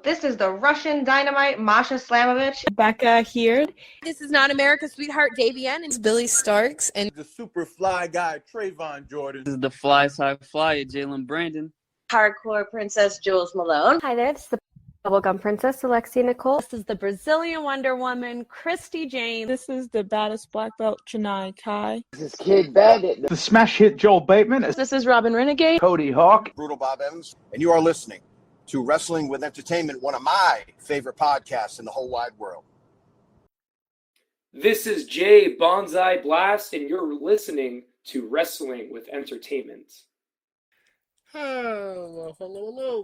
This is the Russian Dynamite, Masha Slamovich. Becca here. This is not America's Sweetheart, Davian. It's Billy Starks. And the super fly guy, Trayvon Jordan. This is the fly side flyer, Jalen Brandon. Hardcore Princess, Jules Malone. Hi there, this is the Bubblegum Princess, Alexia Nicole. This is the Brazilian Wonder Woman, Christy Jane. This is the baddest black belt, Chennai Kai. This is Kid Bandit. The smash hit, Joel Bateman. This is Robin Renegade. Cody Hawk. Brutal Bob Evans. And you are listening to Wrestling with Entertainment, one of my favorite podcasts in the whole wide world. This is Jay Bonsai Blast, and you're listening to Wrestling with Entertainment. Hello,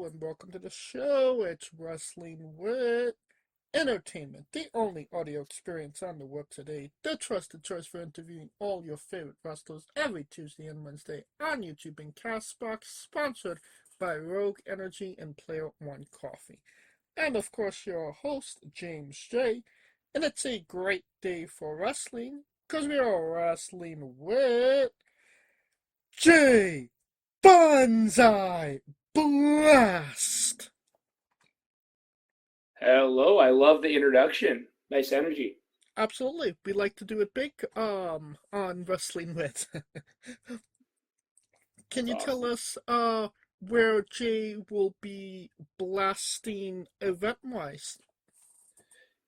and welcome to the show. It's Wrestling with Entertainment, the only audio experience on the web today, the trusted choice for interviewing all your favorite wrestlers every Tuesday and Wednesday on YouTube and Castbox, sponsored by Rogue Energy and Player One Coffee. And of course, your host, James J. And it's a great day for wrestling, because we are wrestling with Jay Bonsai Blast. Hello, I love the introduction. Nice energy. Absolutely. We like to do it big on Wrestling With. Can you tell us where Jay will be blasting event-wise?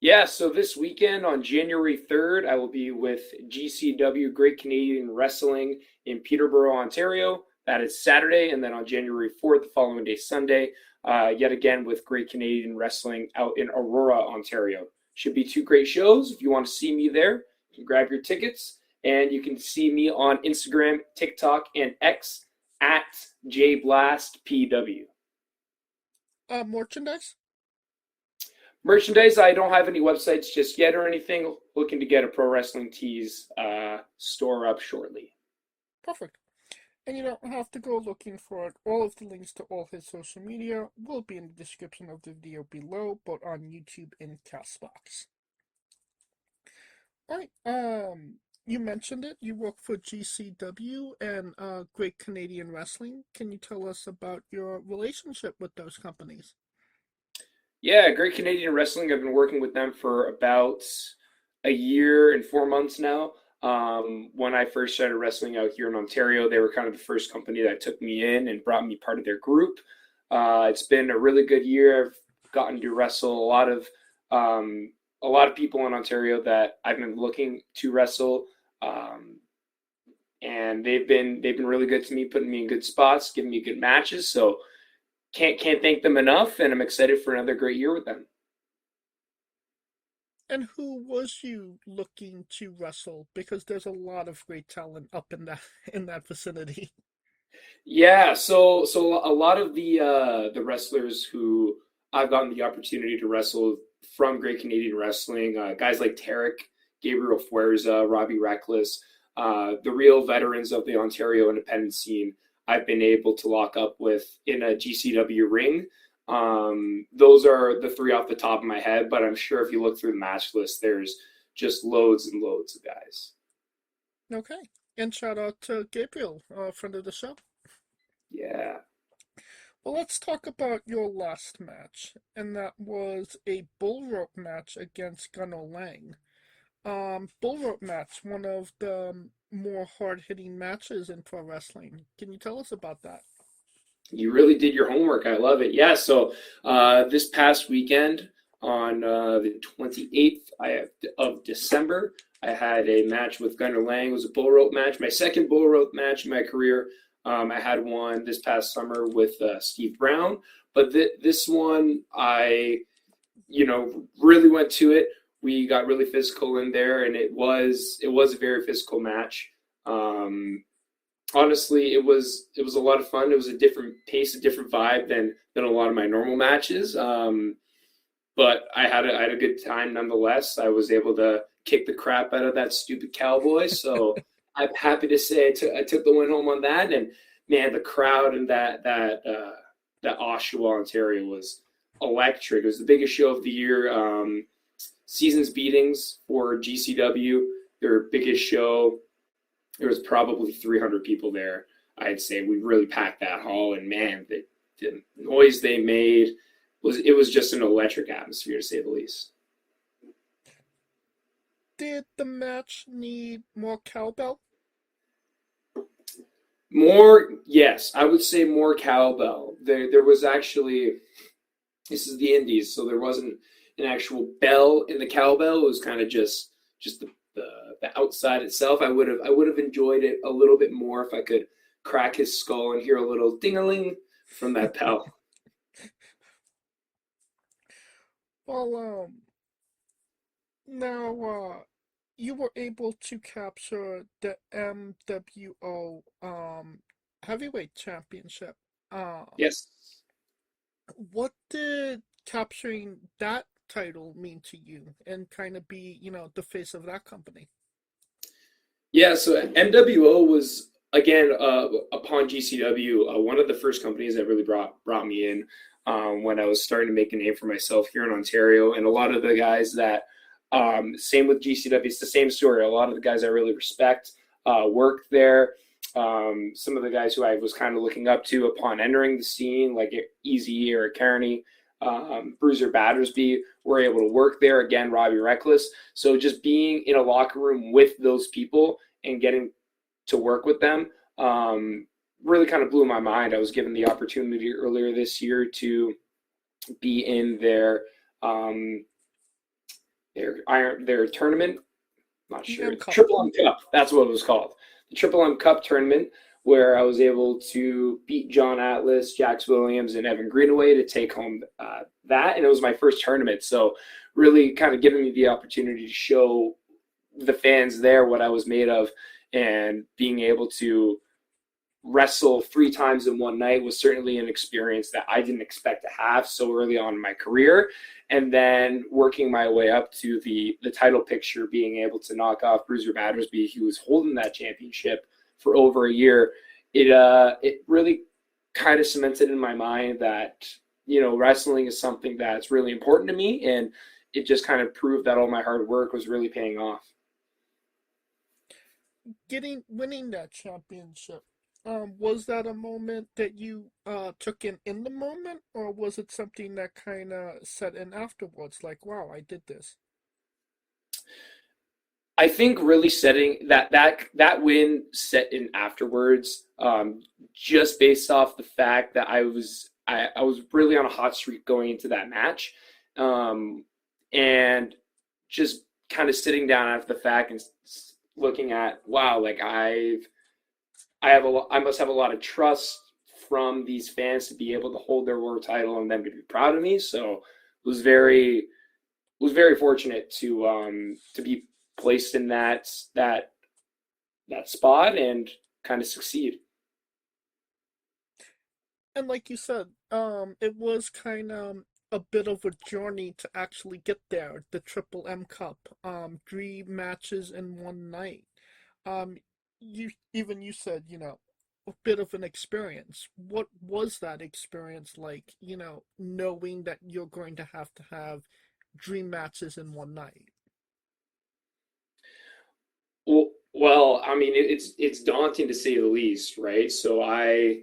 Yeah, so this weekend on January 3rd, I will be with GCW, Great Canadian Wrestling, in Peterborough, Ontario. That is Saturday, and then on January 4th, the following day, Sunday, yet again with Great Canadian Wrestling out in Aurora, Ontario. Should be two great shows. If you want to see me there, you can grab your tickets, and you can see me on Instagram, TikTok, and X at JBlastPW. Merchandise? Merchandise, I don't have any websites just yet or anything. Looking to get a Pro Wrestling Tees store up shortly. Perfect. And you don't have to go looking for it. All of the links to all his social media will be in the description of the video below, both on YouTube and Castbox. Alright, you mentioned it. You work for GCW and Great Canadian Wrestling. Can you tell us about your relationship with those companies? Yeah, Great Canadian Wrestling, I've been working with them for about a year and 4 months now. When I first started wrestling out here in Ontario, they were kind of the first company that took me in and brought me part of their group. It's been a really good year. I've gotten to wrestle a lot of people in Ontario that I've been looking to wrestle. And they've been really good to me, putting me in good spots, giving me good matches. So can't thank them enough, and I'm excited for another great year with them. And who was you looking to wrestle? Because there's a lot of great talent up in that vicinity. Yeah, so a lot of the wrestlers who I've gotten the opportunity to wrestle from Great Canadian Wrestling, guys like Tarek, Gabriel Fuerza, Robbie Reckless, the real veterans of the Ontario independent scene, I've been able to lock up with in a GCW ring. Those are the three off the top of my head, but I'm sure if you look through the match list, there's just loads and loads of guys. Okay. And shout out to Gabriel, friend of the show. Yeah. Well, let's talk about your last match, and that was a bull rope match against Gunnar Lang. Bull rope match, one of the more hard-hitting matches in pro wrestling. Can you tell us about that? You really did your homework. I love it. Yeah, so this past weekend on the 28th of December, I had a match with Gunnar Lang. It was a bull rope match, my second bull rope match in my career. I had one this past summer with Steve Brown, but this one I, really went to it. We got really physical in there, and it was a very physical match. Honestly, it was a lot of fun. It was a different pace, a different vibe than a lot of my normal matches. But I had a good time nonetheless. I was able to kick the crap out of that stupid cowboy. So I'm happy to say I took the win home on that. And man, the crowd in that Oshawa, Ontario was electric. It was the biggest show of the year. Season's beatings for GCW, their biggest show. There was probably 300 people there. I'd say we really packed that hall, and man, the noise they made, was just an electric atmosphere, to say the least. Did the match need more cowbell? More, yes, I would say more cowbell. There was actually, this is the Indies, so there wasn't an actual bell in the cowbell. It was kind of just the outside itself. I would have enjoyed it a little bit more if I could crack his skull and hear a little ding-a-ling from that bell. Well, now, you were able to capture the MWO Heavyweight Championship. Yes. What did capturing that title mean to you and kind of be, the face of that company? Yeah, so MWO was, again, upon GCW, one of the first companies that really brought me in when I was starting to make a name for myself here in Ontario. And a lot of the guys that, same with GCW, it's the same story. A lot of the guys I really respect worked there. Some of the guys who I was kind of looking up to upon entering the scene, like Easy or Kearney, Bruiser Battersby, were able to work there. Again, Robbie Reckless. So just being in a locker room with those people and getting to work with them really kind of blew my mind. I was given the opportunity earlier this year to be in their tournament. I'm not sure. Triple M Cup. That's what it was called. The Triple M Cup tournament, where I was able to beat John Atlas, Jax Williams, and Evan Greenaway to take home that. And it was my first tournament. So really kind of giving me the opportunity to show the fans there what I was made of, and being able to wrestle 3 times in one night was certainly an experience that I didn't expect to have so early on in my career. And then working my way up to the title picture, being able to knock off Bruiser Battersby, who was holding that championship for over a year, it really kind of cemented in my mind that, wrestling is something that's really important to me, and it just kind of proved that all my hard work was really paying off. Winning that championship, was that a moment that you took in the moment, or was it something that kind of set in afterwards, like, wow, I did this? I think really setting that win set in afterwards, just based off the fact that I was really on a hot streak going into that match, and just kind of sitting down after the fact and looking at, wow, like I must have a lot of trust from these fans to be able to hold their world title and them to be proud of me. So it was very fortunate to be placed in that spot and kind of succeed. And like you said, it was kind of a bit of a journey to actually get there. The Triple M Cup, 3 matches in one night. You said, a bit of an experience. What was that experience like, knowing that you're going to have dream matches in one night? Well, I mean, it's daunting to say the least, right? So I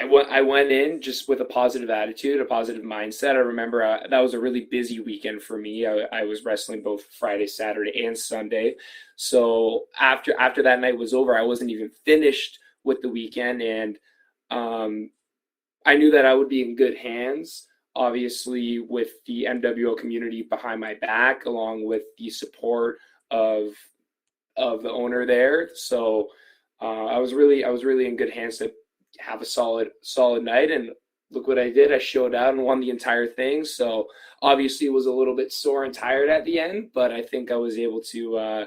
went in just with a positive attitude, a positive mindset. I remember that was a really busy weekend for me. I was wrestling both Friday, Saturday, and Sunday. So after that night was over, I wasn't even finished with the weekend, and I knew that I would be in good hands, obviously, with the MWO community behind my back, along with the support of the owner there. So I was really in good hands to have a solid night, and look what I did. I showed out and won the entire thing. So obviously it was a little bit sore and tired at the end, but I think I was able to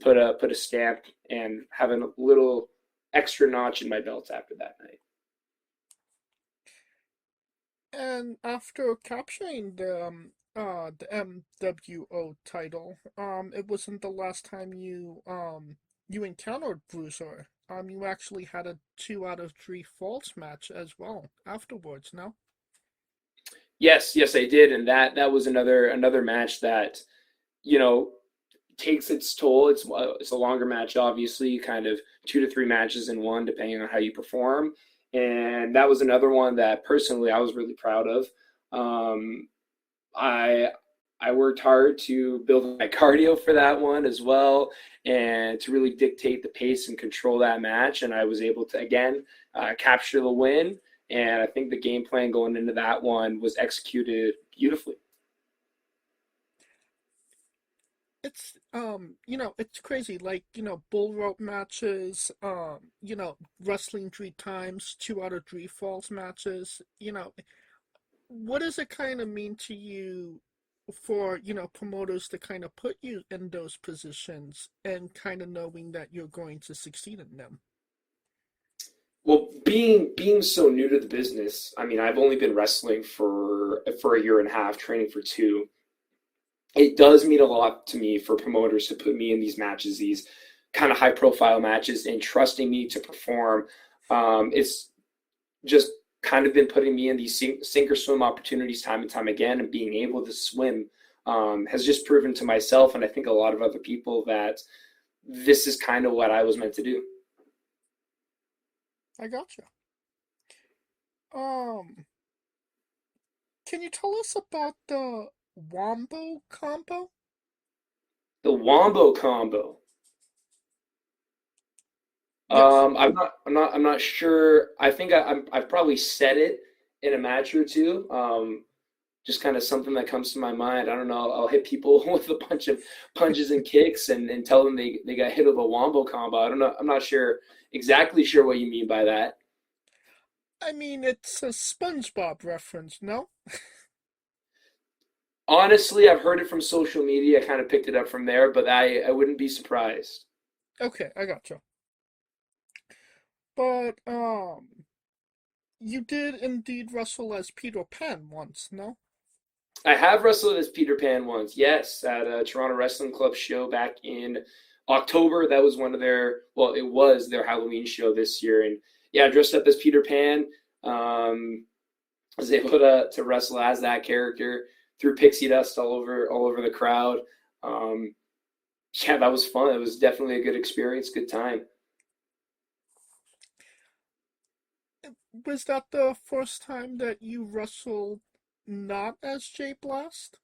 put a stamp and have a little extra notch in my belt after that night. And after capturing the MWO title, it wasn't the last time you encountered Bruiser. You actually had a 2 out of 3 falls match as well afterwards, no? Yes, I did, and that was another match that, takes its toll. It's a longer match, obviously, kind of 2 to 3 matches in one, depending on how you perform. And that was another one that personally I was really proud of. I worked hard to build my cardio for that one as well, and to really dictate the pace and control that match. And I was able to, again, capture the win. And I think the game plan going into that one was executed beautifully. It's it's crazy. Like, bull rope matches, wrestling 3 times, 2 out of 3 falls matches. What does it kind of mean to you for, promoters to kind of put you in those positions and kind of knowing that you're going to succeed in them? Well, being so new to the business, I mean, I've only been wrestling for a year and a half, training for 2. It does mean a lot to me for promoters to put me in these matches, these kind of high profile matches, and trusting me to perform. It's just kind of been putting me in these sink or swim opportunities time and time again, and being able to swim has just proven to myself, and I think a lot of other people, that this is kind of what I was meant to do. I gotcha. Can you tell us about the Wombo combo? The Wombo combo. Yes. I'm not sure. I think I've probably said it in a match or two. Just kind of something that comes to my mind. I don't know. I'll hit people with a bunch of punches and kicks and tell them they got hit with a Wombo combo. I don't know. I'm not exactly sure what you mean by that. I mean, it's a SpongeBob reference, no? Honestly, I've heard it from social media. I kind of picked it up from there, but I wouldn't be surprised. Okay, I gotcha. But, you did indeed wrestle as Peter Pan once, no? I have wrestled as Peter Pan once, yes, at a Toronto Wrestling Club show back in October. That was it was their Halloween show this year. And yeah, dressed up as Peter Pan. Was able to wrestle as that character, threw pixie dust all over the crowd. Yeah, that was fun. It was definitely a good experience, good time. Was that the first time that you wrestled not as Jay Blast?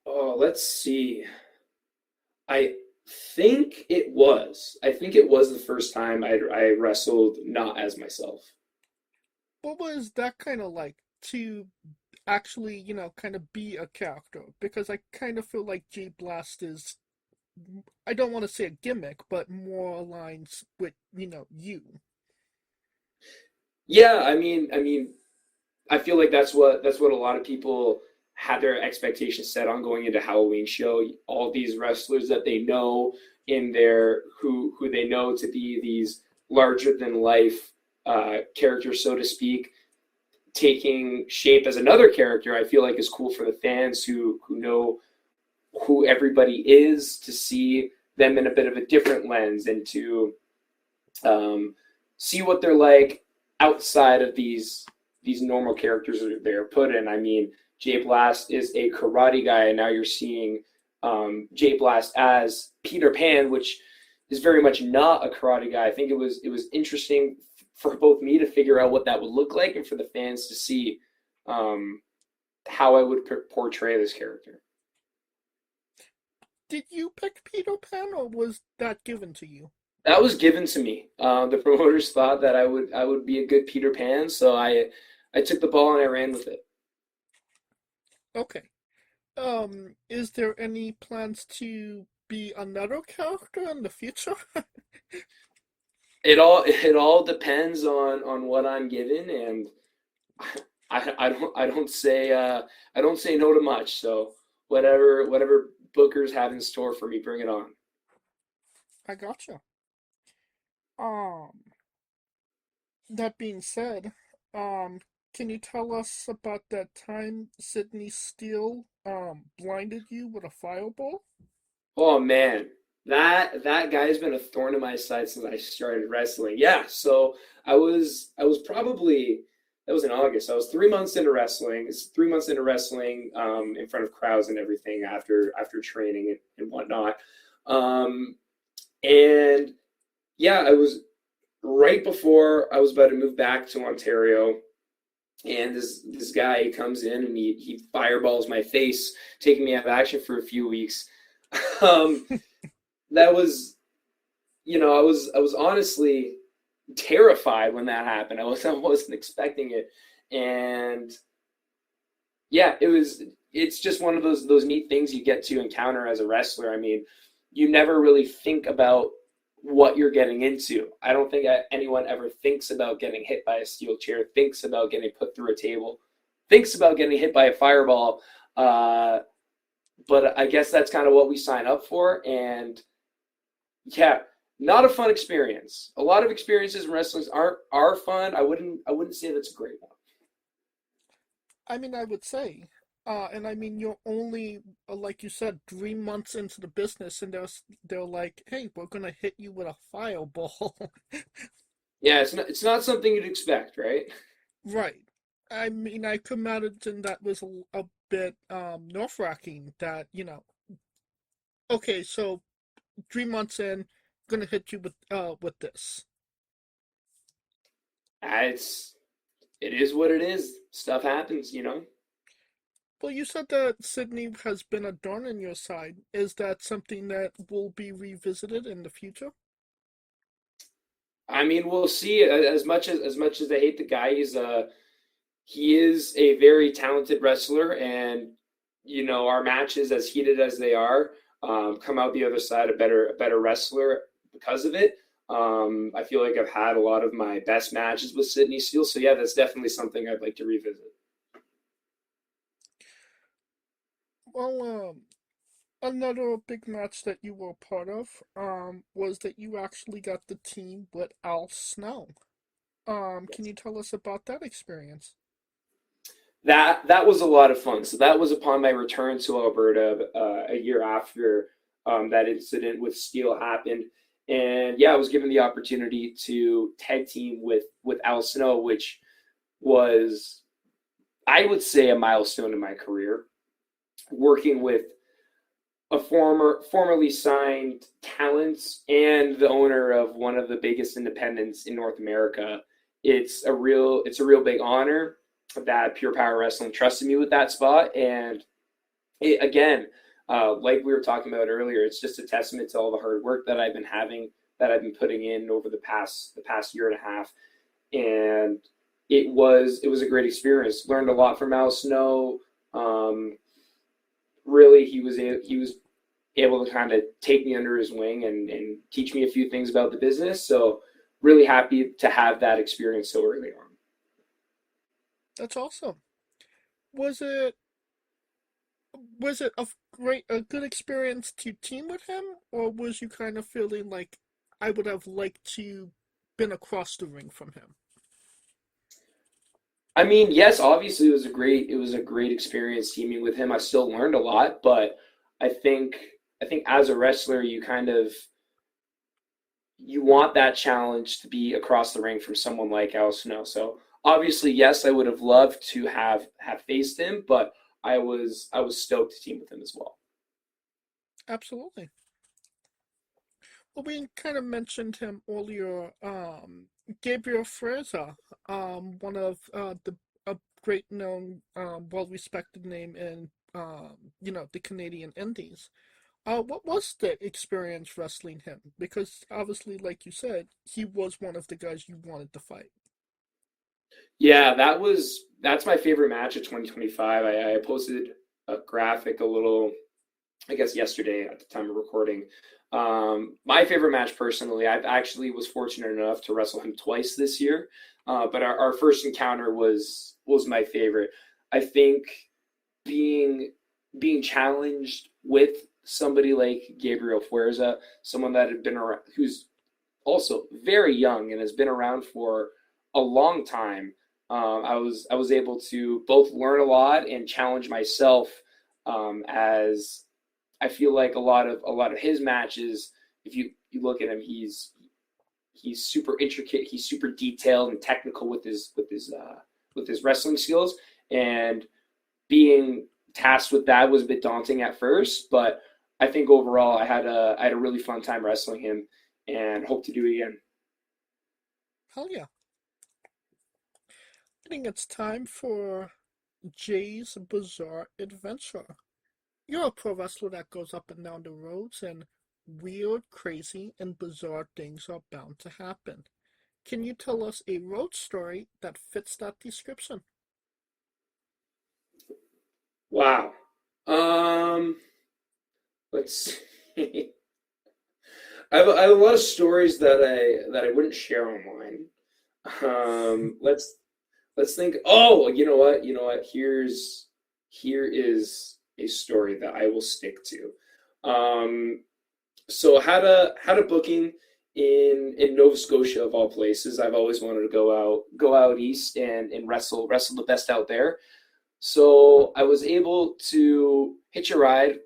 Oh, let's see. I think it was. I think it was the first time I wrestled not as myself. What was that kind of like to actually, kind of be a character? Because I kind of feel like Jay Blast is, I don't want to say a gimmick, but more aligns with, you. Yeah, I mean, I feel like that's what a lot of people had their expectations set on going into Halloween show. All these wrestlers that they know who they know to be these larger than life characters, so to speak, taking shape as another character, I feel like is cool for the fans who know who everybody is, to see them in a bit of a different lens, and to see what they're like outside of these normal characters that they're put in. I mean, Jay Blast is a karate guy, and now you're seeing Jay Blast as Peter Pan, which is very much not a karate guy. I think it was interesting for both me to figure out what that would look like, and for the fans to see how I would portray this character. Did you pick Peter Pan, or was that given to you? That was given to me. The promoters thought that I would be a good Peter Pan, so I took the ball and I ran with it. Okay. Is there any plans to be another character in the future? It all depends on what I'm given, and I don't say no to much. So whatever bookers have in store for me, bring it on. I gotcha. That being said, can you tell us about that time Sydney Steele blinded you with a fireball? Oh man, that guy's been a thorn in my side since I started wrestling. Yeah, so I was probably, that was in August. I was 3 months into wrestling. It's 3 months into wrestling in front of crowds and everything after training and whatnot. And yeah, I was right before I was about to move back to Ontario, and this guy comes in and he fireballs my face, taking me out of action for a few weeks. That was, I was honestly terrified when that happened. I wasn't expecting it, and yeah, it's just one of those neat things you get to encounter as a wrestler. I mean, you never really think about what you're getting into. I don't think anyone ever thinks about getting hit by a steel chair, thinks about getting put through a table, thinks about getting hit by a fireball. But I guess that's kind of what we sign up for. And yeah, not a fun experience. A lot of experiences in wrestling are fun. I wouldn't say that's a great one. I mean, I would say, and I mean, you're only, like you said, 3 months into the business, and they're like, "Hey, we're gonna hit you with a fireball." Yeah, it's not something you'd expect, right? Right. I mean, I could imagine that was a bit nerve-wracking. That okay, so 3 months in, gonna hit you with this. It is what it is. Stuff happens, Well, you said that Sydney has been a thorn in your side. Is that something that will be revisited in the future? I mean, we'll see. As much as I hate the guy, he is a very talented wrestler, and our matches, as heated as they are, come out the other side a better wrestler because of it. I feel like I've had a lot of my best matches with Sydney Steele, so yeah, that's definitely something I'd like to revisit. Well, another big match that you were a part of was that you actually got the team with Al Snow. Can you tell us about that experience? That was a lot of fun. So that was upon my return to Alberta a year after that incident with Steele happened. And yeah, I was given the opportunity to tag team with Al Snow, which was, I would say, a milestone in my career. Working with a formerly signed talent and the owner of one of the biggest independents in North America, it's a real big honor that Pure Power Wrestling trusted me with that spot. And again, like we were talking about earlier, it's just a testament to all the hard work that I've been putting in over the past year and a half. And it was a great experience. Learned a lot from Al Snow. Really, he was able to kind of take me under his wing and teach me a few things about the business. So really happy to have that experience so early on. That's awesome. Was it a good experience to team with him, or was you kind of feeling like I would have liked to been across the ring from him? I mean, yes, obviously it was a great experience teaming with him. I still learned a lot, but I think as a wrestler, you want that challenge to be across the ring from someone like Al Snow. So obviously, yes, I would have loved to have faced him, but I was stoked to team with him as well. Absolutely. Well, we kind of mentioned him earlier. Gabriel Fraser, one of a great known, well-respected name in the Canadian Indies. What was the experience wrestling him? Because obviously, like you said, he was one of the guys you wanted to fight. Yeah, that's my favorite match of 2025. I posted a graphic a little, I guess, yesterday at the time of recording. My favorite match personally, I actually was fortunate enough to wrestle him twice this year, but our first encounter was my favorite. I think being challenged with somebody like Gabriel Fuerza, someone that had been around, who's also very young and has been around for a long time, I was able to both learn a lot and challenge myself, as I feel like a lot of his matches, if you look at him, he's super intricate, he's super detailed and technical with his wrestling skills, and being tasked with that was a bit daunting at first, but I think overall I had a really fun time wrestling him and hope to do it again. Hell yeah. I think it's time for Jay's Bizarre Adventure. You're a pro wrestler that goes up and down the roads, and weird, crazy, and bizarre things are bound to happen. Can you tell us a road story that fits that description? Wow. Let's see. I have a lot of stories that I wouldn't share online. Let's think. Oh, you know what? Here is a story that I will stick to. So I had a booking in Nova Scotia, of all places. I've always wanted to go out east and wrestle the best out there. So I was able to hitch a ride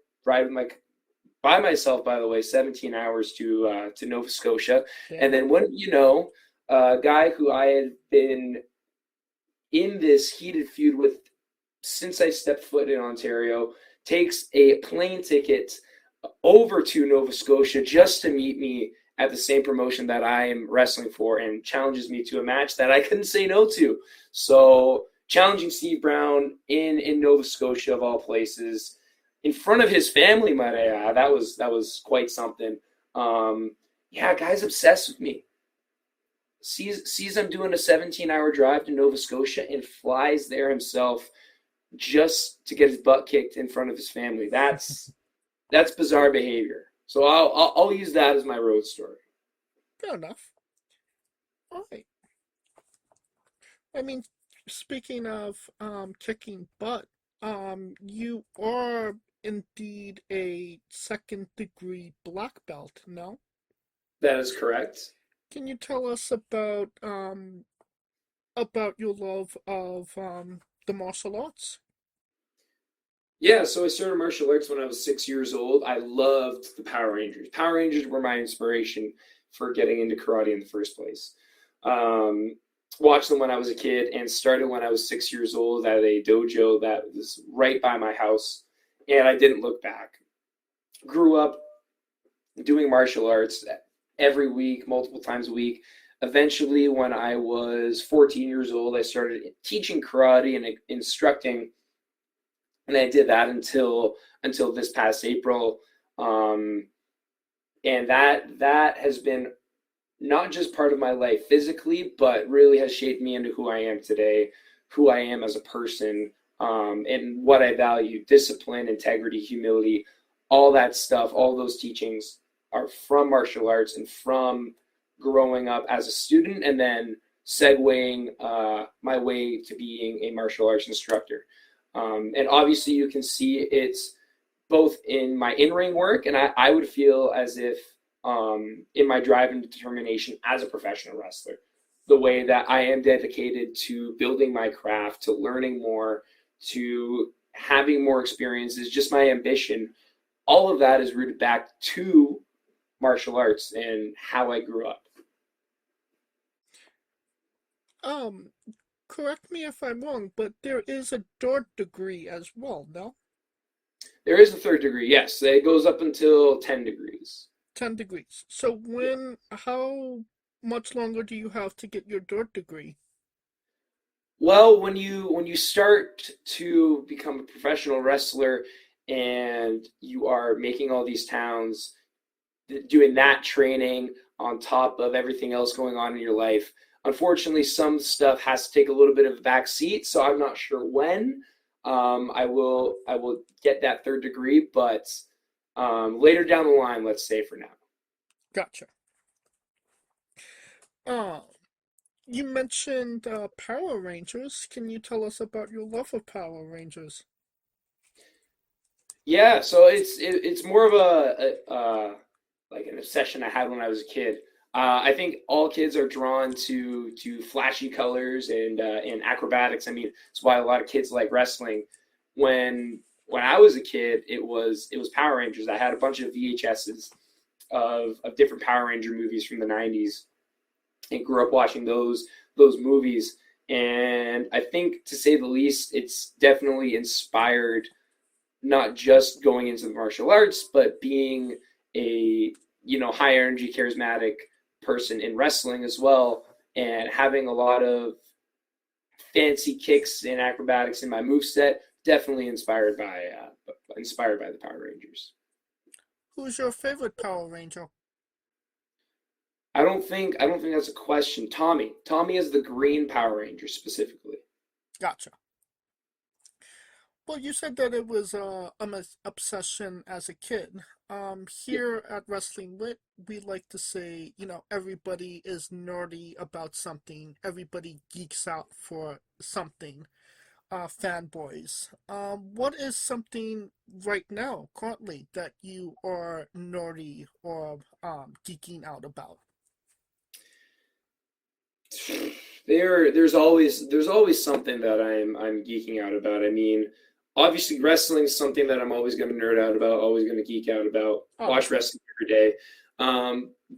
by myself, by the way, 17 hours to Nova Scotia. Yeah. And then when a guy who I had been in this heated feud with since I stepped foot in Ontario takes a plane ticket over to Nova Scotia just to meet me at the same promotion that I am wrestling for, and challenges me to a match that I couldn't say no to. So challenging Steve Brown in Nova Scotia, of all places, in front of his family, might I add. That was quite something. Guy's obsessed with me. Sees I'm doing a 17-hour drive to Nova Scotia and flies there himself just to get his butt kicked in front of his family. That's bizarre behavior. So I'll use that as my road story. Fair enough. All right. I mean, speaking of kicking butt, you are indeed a second-degree black belt, no? That is correct. Can you tell us about your love of the martial arts? Yeah, so I started martial arts when I was 6 years old. I loved the Power Rangers. Power Rangers were my inspiration for getting into karate in the first place. Watched them when I was a kid and started when I was 6 years old at a dojo that was right by my house, and I didn't look back. Grew up doing martial arts every week, multiple times a week. Eventually, when I was 14 years old, I started teaching karate and instructing, and I did that until this past April. And that has been not just part of my life physically, but really has shaped me into who I am today, who I am as a person, and what I value: discipline, integrity, humility, all that stuff. All those teachings are from martial arts and from growing up as a student and then segueing my way to being a martial arts instructor. And obviously you can see it's both in my in-ring work, and I would feel as if in my drive and determination as a professional wrestler, the way that I am dedicated to building my craft, to learning more, to having more experiences, just my ambition, all of that is rooted back to martial arts and how I grew up. Correct me if I'm wrong, but there is a third degree as well, no? There is a third degree, yes. It goes up until 10 degrees. 10 degrees. So how much longer do you have to get your third degree? Well, when you start to become a professional wrestler and you are making all these towns, doing that training on top of everything else going on in your life, unfortunately, some stuff has to take a little bit of a back seat. So I'm not sure when I will get that third degree, but later down the line, let's say for now. Gotcha. You mentioned Power Rangers. Can you tell us about your love of Power Rangers? Yeah, so it's more of a like an obsession I had when I was a kid. I think all kids are drawn to flashy colors and acrobatics. I mean, that's why a lot of kids like wrestling. When I was a kid, it was Power Rangers. I had a bunch of VHSs of different Power Ranger movies from the 90s and grew up watching those movies. And I think, to say the least, it's definitely inspired not just going into the martial arts, but being a high energy, charismatic person in wrestling as well, and having a lot of fancy kicks and acrobatics in my moveset, definitely inspired by the Power Rangers. Who's your favorite Power Ranger? I don't think that's a question. Tommy. Tommy is the Green Power Ranger specifically. Gotcha. Well, you said that it was an obsession as a kid. Here at Wrestling Wit, we like to say, everybody is nerdy about something. Everybody geeks out for something. Fanboys. What is something right now, currently, that you are nerdy or geeking out about? There's always something that I'm geeking out about. I mean, obviously wrestling is something that I'm always going to nerd out about, always going to geek out about. Watch wrestling every day.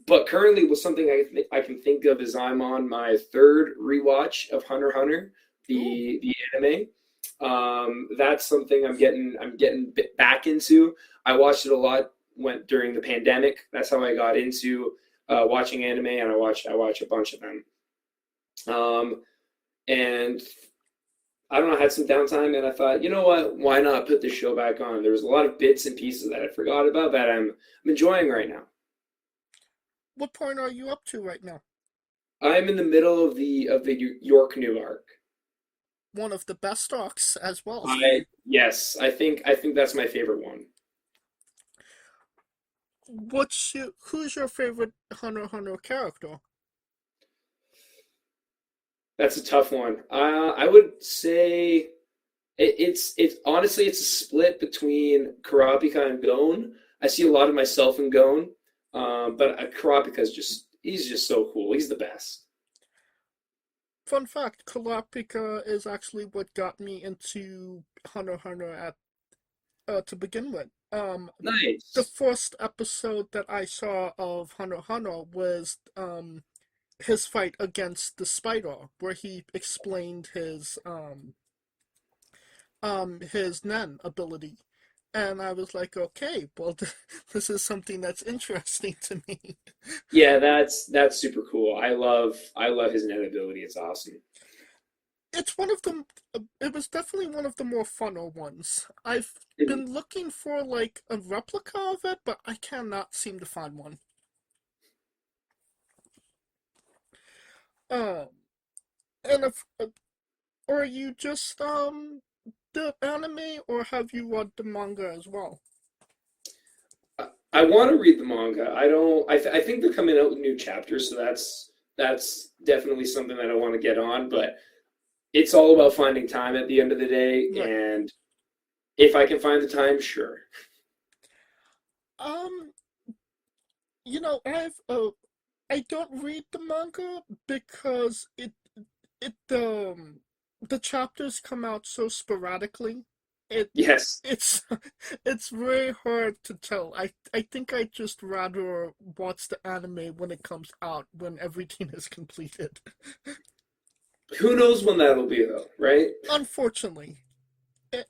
But currently, with something I can think of is I'm on my third rewatch of Hunter x Hunter, the anime. That's something I'm getting back into. I watched it a lot during the pandemic. That's how I got into watching anime, and I watch a bunch of them. And I don't know, I had some downtime, and I thought, you know what? Why not put this show back on? There was a lot of bits and pieces that I forgot about that I'm enjoying right now. What point are you up to right now? I'm in the middle of the York New arc. One of the best arcs as well. Yes, I think that's my favorite one. Who's your favorite Hunter x Hunter character? That's a tough one. I would say it's honestly it's a split between Karapika and Gon. I see a lot of myself in Gon, but Karapika's he's just so cool. He's the best. Fun fact: Karapika is actually what got me into Hunter x Hunter to begin with. Nice. The first episode that I saw of Hunter x Hunter was his fight against the spider, where he explained his Nen ability, and I was like, okay, well, this is something that's interesting to me. Yeah, that's super cool. I love his Nen ability. It's awesome. It's one of the. It was definitely one of the more funner ones. I've been looking for like a replica of it, but I cannot seem to find one. And are you just the anime, or have you read the manga as well? I want to read the manga. I don't. I think they're coming out with new chapters, so that's definitely something that I want to get on. But it's all about finding time at the end of the day, Right. And if I can find the time, sure. I don't read the manga because the chapters come out so sporadically. Yes. It's very hard to tell. I think I'd just rather watch the anime when it comes out, when everything is completed. Who knows when that'll be, though, right? Unfortunately.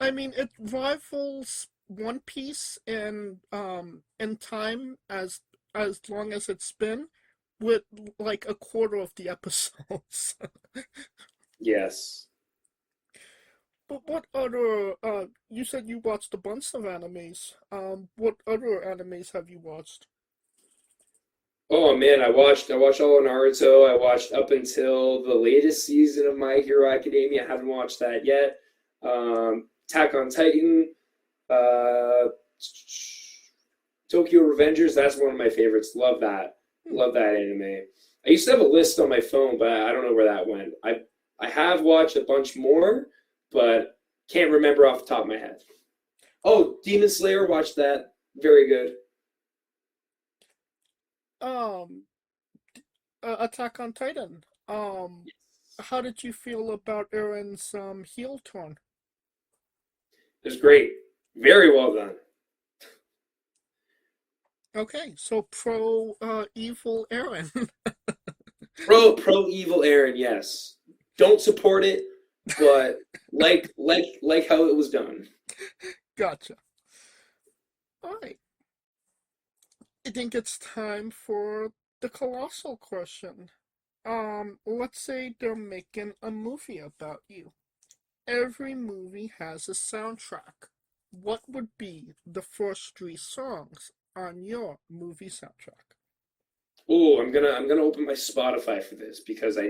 I mean, it rivals One Piece in time as long as it's been, with like a quarter of the episodes. Yes. But what other you said you watched a bunch of animes. What other animes have you watched? Oh man, I watched all of Naruto. I watched up until the latest season of My Hero Academia. I haven't watched that yet. Attack on Titan, Tokyo Revengers. That's one of my favorites. Love that. Love that anime. I used to have a list on my phone, but I don't know where that went. I have watched a bunch more, but can't remember off the top of my head. Oh, Demon Slayer, watched that. Very good. Attack on Titan. How did you feel about Eren's heel turn? It was great. Very well done. Okay, so pro evil Eren. Pro evil Eren, yes. Don't support it, but like how it was done. Gotcha. Alright. I think it's time for the colossal question. Let's say they're making a movie about you. Every movie has a soundtrack. What would be the first 3 songs on your movie soundtrack? Oh, I'm gonna open my Spotify for this because I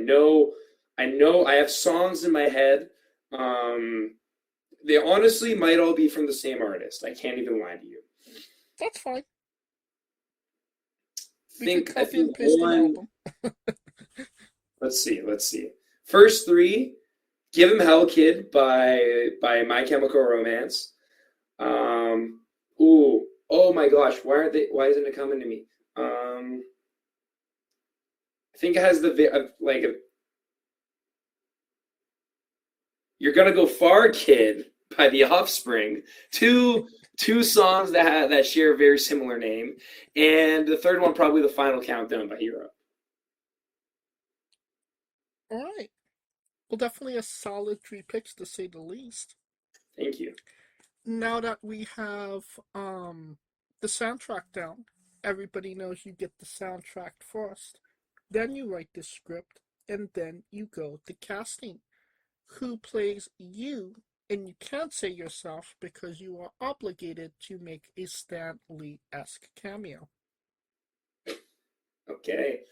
have songs in my head. They honestly might all be from the same artist. I can't even lie to you. That's fine. I think Copy and paste an one. album. Let's see. First 3, "Give 'Em Hell Kid" by My Chemical Romance. Oh my gosh, why isn't it coming to me? I think it has "You're Gonna Go Far, Kid" by The Offspring. Two songs that share a very similar name, and the third one probably "The Final Countdown" by Hero. All right. Well, definitely a solid 3 picks to say the least. Thank you. Now that we have the soundtrack down, everybody knows you get the soundtrack first. Then you write the script, and then you go to casting. Who plays you? And you can't say yourself because you are obligated to make a Stan Lee-esque cameo. Okay.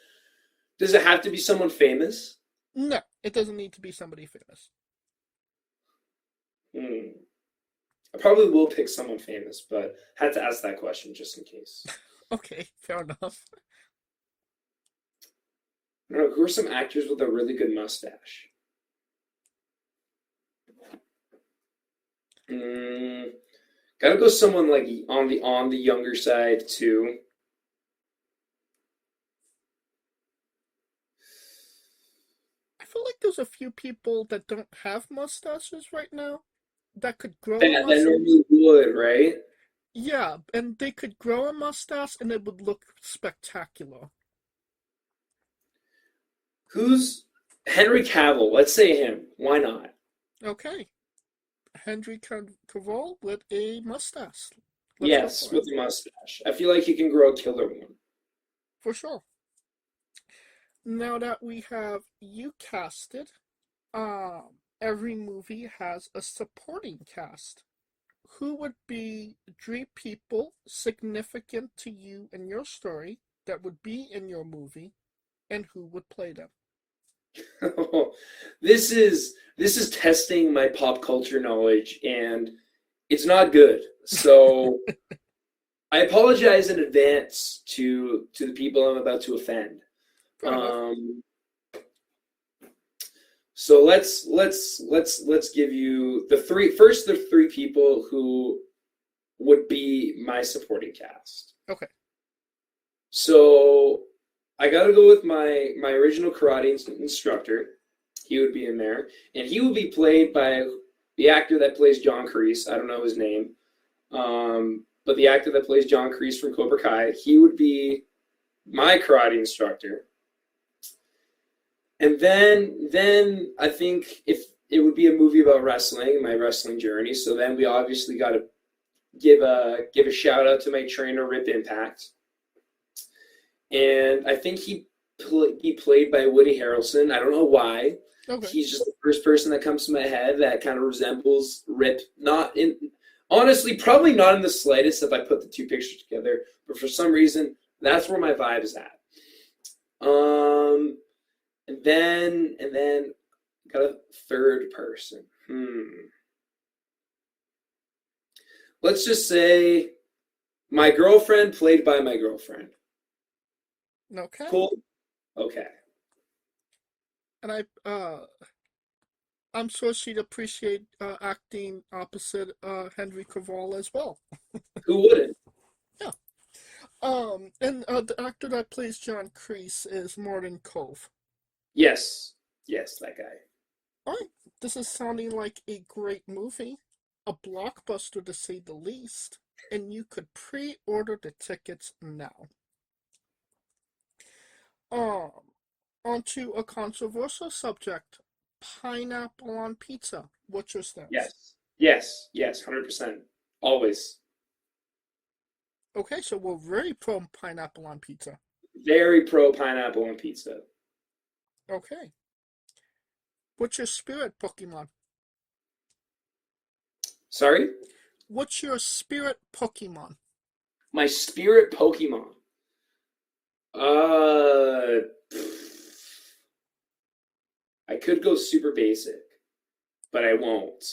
Does it have to be someone famous? No, it doesn't need to be somebody famous. I probably will pick someone famous, but had to ask that question just in case. Okay, fair enough. I don't know, who are some actors with a really good mustache? Gotta go someone like on the younger side too. I feel like there's a few people that don't have mustaches right now that could grow a That mustache. normally would, right? Yeah, and they could grow a mustache and it would look spectacular. Who's Henry Cavill? Let's say him. Why not? Okay. Henry Cavill with a mustache. Yes, with a mustache. I feel like he can grow a killer one. For sure. Now that we have you casted, every movie has a supporting cast. Who would be 3 people significant to you and your story that would be in your movie, and who would play them? This is testing my pop culture knowledge, and it's not good. So I apologize in advance to the people I'm about to offend. So let's give you the 3 people who would be my supporting cast. Okay. So I gotta go with my original karate instructor. He would be in there, and he would be played by the actor that plays John Kreese. I don't know his name, but the actor that plays John Kreese from Cobra Kai. He would be my karate instructor. And then I think if it would be a movie about wrestling, my wrestling journey. So then we obviously got to give a shout out to my trainer, Rip Impact. And I think he played by Woody Harrelson. I don't know why. Okay. He's just the first person that comes to my head that kind of resembles Rip. Honestly, probably not in the slightest if I put the 2 pictures together. But for some reason, that's where my vibe is at. And then got a 3rd person. Let's just say my girlfriend played by my girlfriend. Okay. Cool. Okay. And I'm sure she'd appreciate acting opposite Henry Cavill as well. Who wouldn't? Yeah. And the actor that plays John Kreese is Martin Cove. Yes, that guy. All right, this is sounding like a great movie, a blockbuster to say the least, and you could pre-order the tickets now. Onto a controversial subject, pineapple on pizza. What's your stance? Yes, 100%. Always. Okay, so we're very pro pineapple on pizza. Very pro pineapple on pizza. Okay. What's your spirit Pokemon? Sorry? What's your spirit Pokemon? My spirit Pokemon. I could go super basic, but I won't.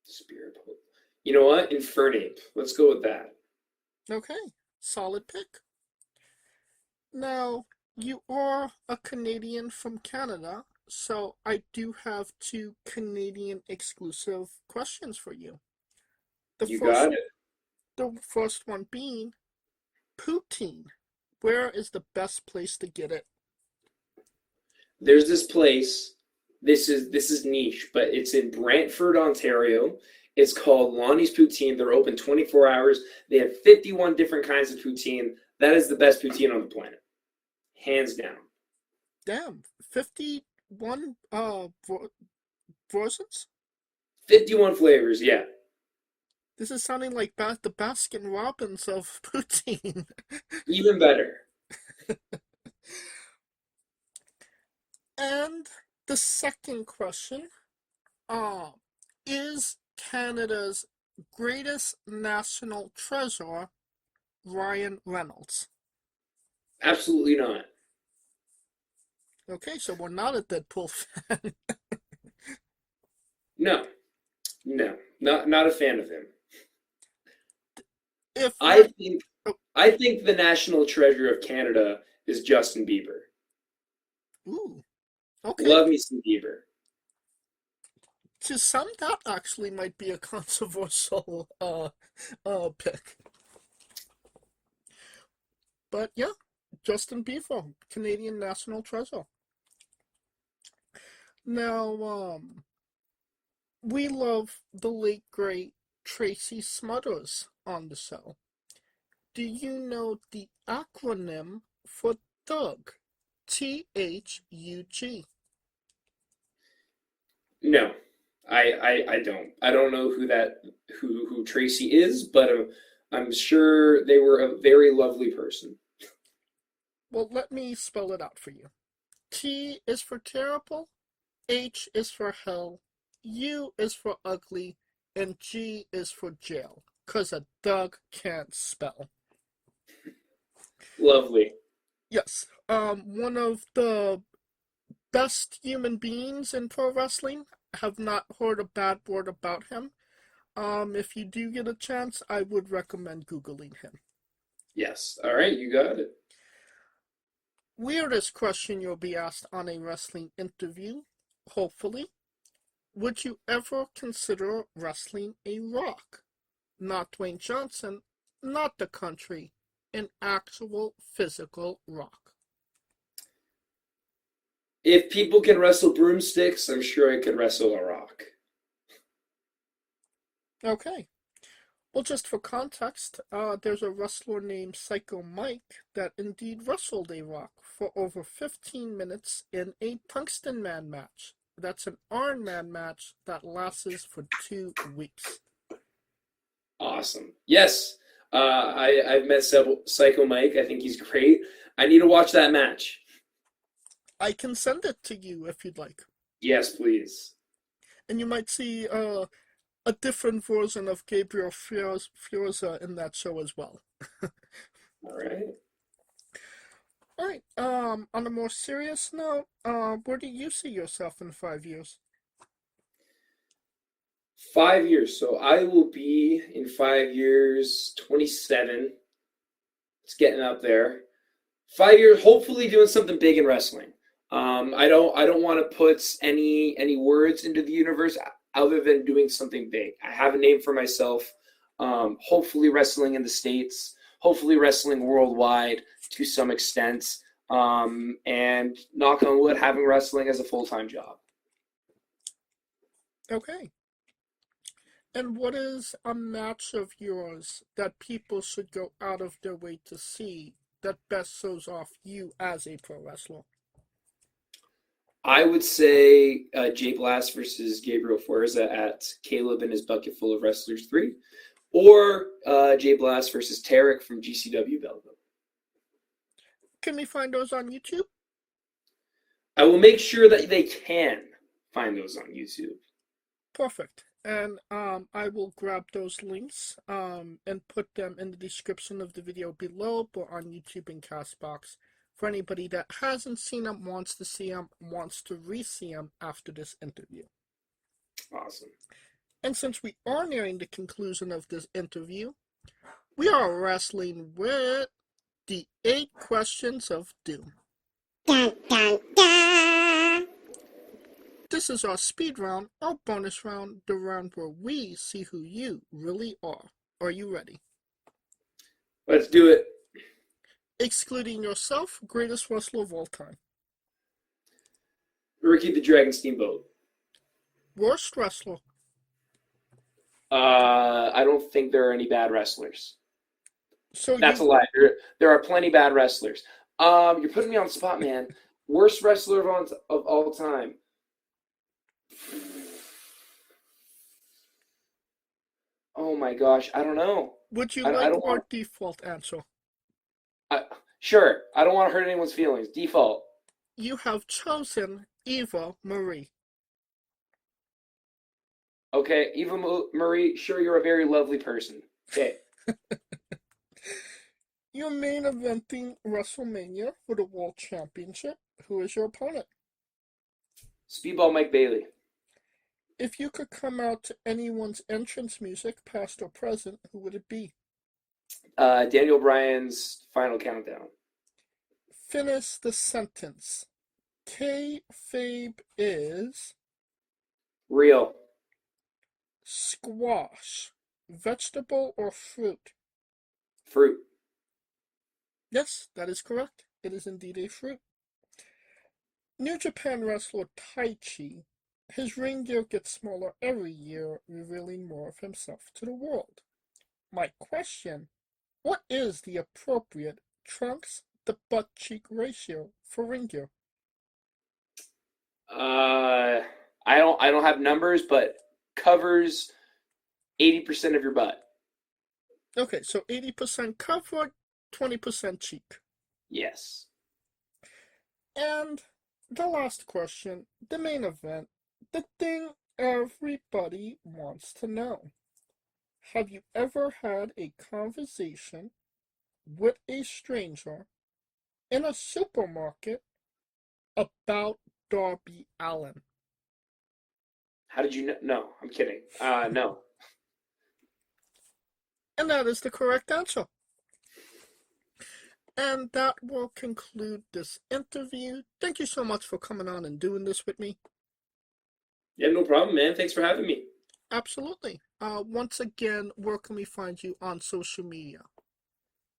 Spirit Pokemon. You know what? Infernape. Let's go with that. Okay. Solid pick. Now, you are a Canadian from Canada, so I do have 2 Canadian exclusive questions for you. You got it. The first one being poutine. Where is the best place to get it? There's this place. This is niche, but it's in Brantford, Ontario. It's called Lonnie's Poutine. They're open 24 hours. They have 51 different kinds of poutine. That is the best poutine on the planet. Hands down. Damn, 51 versions? 51 flavors, yeah. This is sounding like the Baskin Robbins of poutine. Even better. And the second question, is Canada's greatest national treasure Ryan Reynolds? Absolutely not. Okay, so we're not a Deadpool fan. No, not a fan of him. If I think the national treasure of Canada is Justin Bieber. Ooh, okay. Love me some Bieber. To some, that actually might be a controversial pick. But yeah, Justin Bieber, Canadian national treasure. Now, we love the late great Tracy Smothers on the show. Do you know the acronym for Thug? THUG. No, I don't. I don't know who Tracy is, but I'm sure they were a very lovely person. Well, let me spell it out for you. T is for terrible, H is for hell, U is for ugly, and G is for jail. 'Cause a thug can't spell. Lovely. Yes. One of the best human beings in pro wrestling. Have not heard a bad word about him. If you do get a chance, I would recommend Googling him. Yes. All right, you got it. Weirdest question you'll be asked on a wrestling interview, hopefully. Would you ever consider wrestling a Rock? Not Dwayne Johnson, not the country, an actual physical Rock. If people can wrestle broomsticks, I'm sure I could wrestle a Rock. Okay. Well, just for context, there's a wrestler named Psycho Mike that indeed wrestled a Rock for over 15 minutes in a Tungsten Man match. That's an Iron Man match that lasts for 2 weeks. Awesome. Yes, I've met Psycho Mike. I think he's great. I need to watch that match. I can send it to you if you'd like. Yes, please. And you might see a different version of Gabriel Fioza in that show as well. All right. All right. On a more serious note, where do you see yourself in 5 years? 5 years. So I will be in 5 years 27. It's getting up there. 5 years, hopefully doing something big in wrestling. I don't want to put any words into the universe other than doing something big. I have a name for myself. Hopefully wrestling in the States. Hopefully wrestling worldwide to some extent. And knock on wood, having wrestling as a full-time job. Okay. And what is a match of yours that people should go out of their way to see that best shows off you as a pro wrestler? I would say Jay Blast versus Gabriel Forza at Caleb and His Bucket Full of Wrestlers 3, or Jay Blast versus Tarek from GCW Belleville. Can we find those on YouTube? I will make sure that they can find those on YouTube. Perfect. And I will grab those links and put them in the description of the video below, but on YouTube and Castbox, for anybody that hasn't seen them, wants to see them, wants to re-see them after this interview. Awesome. And since we are nearing the conclusion of this interview, we are wrestling with the 8 questions of doom. Dun, dun, dun. This is our speed round, our bonus round, the round where we see who you really are. Are you ready? Let's do it. Excluding yourself, greatest wrestler of all time. Ricky the Dragon Steamboat. Worst wrestler. I don't think there are any bad wrestlers. So That's a lie. There are plenty bad wrestlers. You're putting me on the spot, man. Worst wrestler of all time. Oh my gosh, I don't know. Would you I like don't our want- default answer? Sure, I don't want to hurt anyone's feelings. Default. You have chosen Eva Marie. Okay, Eva Marie, sure, you're a very lovely person. Okay. You're main eventing WrestleMania for the World Championship. Who is your opponent? Speedball Mike Bailey. If you could come out to anyone's entrance music, past or present, who would it be? Daniel Bryan's Final Countdown. Finish the sentence. Kayfabe is Real. squash. Vegetable or fruit? Fruit. Yes, that is correct. It is indeed a fruit. New Japan wrestler Taichi. His ring gear gets smaller every year, revealing more of himself to the world. My question, what is the appropriate trunks to butt cheek ratio for ring gear? I don't have numbers, but covers 80% of your butt. Okay, so 80% covered, 20% cheek. Yes. And the last question, the main event, the thing everybody wants to know. Have you ever had a conversation with a stranger in a supermarket about Darby Allin? How did you know? No, I'm kidding. No. And that is the correct answer. And that will conclude this interview. Thank you so much for coming on and doing this with me. Yeah, no problem, man. Thanks for having me. Absolutely. Once again, where can we find you on social media?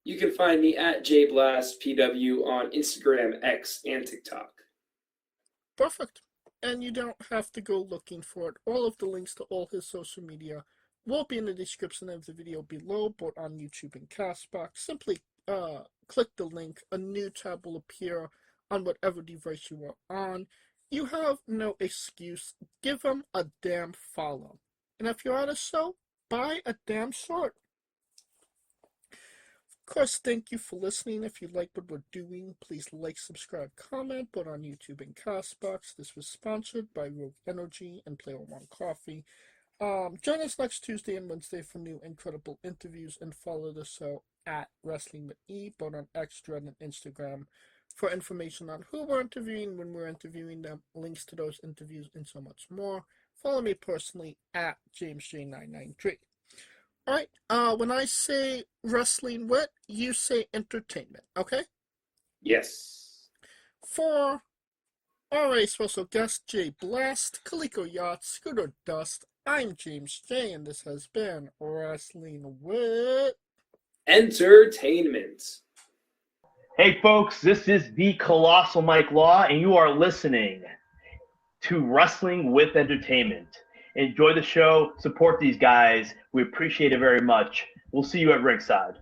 You can find me at jblastpw on Instagram, X, and TikTok. Perfect. And you don't have to go looking for it. All of the links to all his social media will be in the description of the video below, both on YouTube and Castbox. Simply click the link. A new tab will appear on whatever device you are on. You have no excuse. Give them a damn follow. And if you're at a show, buy a damn shirt. Of course, thank you for listening. If you like what we're doing, please like, subscribe, comment, both on YouTube and Castbox. This was sponsored by Rogue Energy and Player One Coffee. Join us next Tuesday and Wednesday for new incredible interviews, and follow the show at Wrestling with E, both on X, Thread, and Instagram for information on who we're interviewing, when we're interviewing them, links to those interviews, and so much more. Follow me personally at JamesJ993. Alright, when I say wrestling with, you say entertainment, okay? Yes. For our special guest, Jay Blast, Kaliko Yacht, Scooter Dust, I'm James J, and this has been Wrestling with Entertainment. Hey folks, this is the Colossal Mike Law, and you are listening to Wrestling with Entertainment. Enjoy the show, support these guys. We appreciate it very much. We'll see you at ringside.